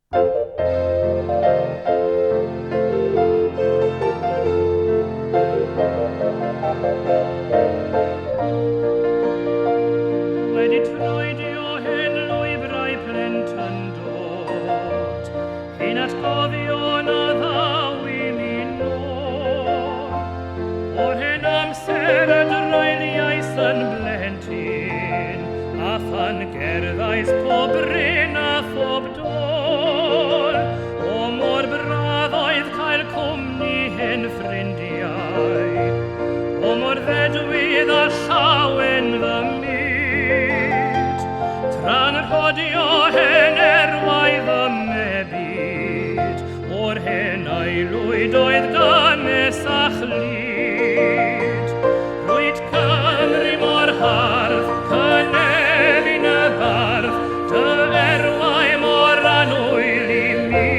Wedi troedio hen lwybrau plentyn dod, ein atgofion a ddaw I mi nôl. O'r hen amser y dreiliais yn blentyn, a phan gerddais pob bryn a phob dôl. O mor braf oedd cael cwmni hen ffrindiau, o mor fedwydd a llawen fy myd. Tra'n rhodio hen erwaidd y mebyd, o'r hen aelwyd oedd danes a chlyd. Rwyd Cymru mor hardd, cynefin y bardd, dy erwai mor anwyl I mi.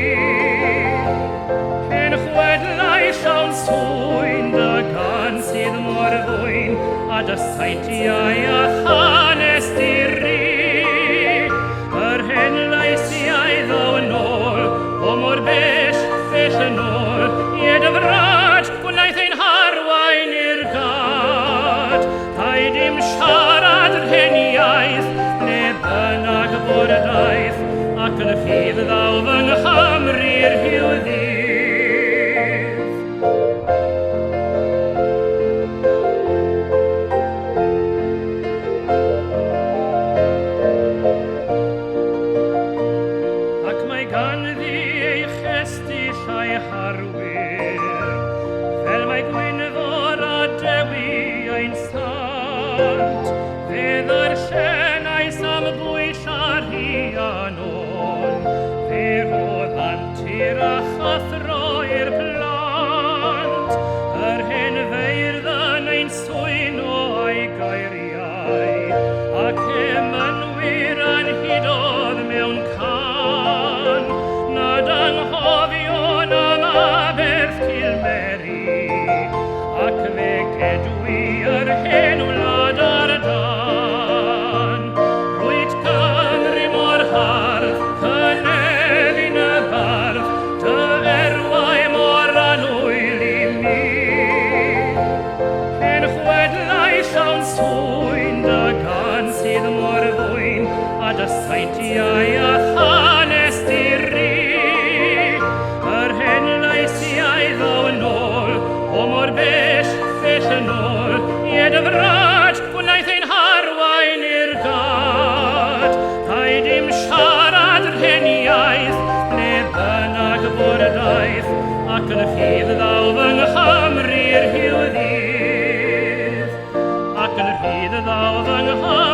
Hen chwedlau llawn swyn, dy gan sydd mor fwyn, a dy saitiau a hanes diri. Yr hen laisiau ddaw yn ôl, o mor bell yn ôl, I dy frad, gwnaeth ein harwain i'r gad. Rhaid dim siarad yr hen iaith, ne bynnag bod y daith, ac yn rhydd ddaw fy Nghymru'r hiwddydd. Ac mae ganddi ei chestyll a'i harwyr, fel mae Gwynfor a Dewi ein sant. Fe ddarllenais am bwyll a rhiannon, fe roedd antur a chathro i'r plant. Yr hen feirdd yn ein swyn o a'i gairiau, ac emynwyr anhudodd mewn can. Nad anghofio'n am Aberth Cilmeri, ac fe gedwi yr hen wlad ar dan. Rwyd Cymru mor hardd, cynefin y bardd, dy erwai mor anwyl I mi. Hen chwedlau llawn swyn, dy gan sydd mor fwyn, a dy saitiau a hanes diri. Yr hen laisiau ddaw yn ôl, o mor bell yn ôl, I dy frad, gwnaeth ein harwain i'r gad. Rhaid dim siarad yr hen iaith, ne bynnag bod y daith, ac yn rhydd ddaw fy Nghymru'r hiwddydd. Ac yn rhydd ddaw fy Nghymru'r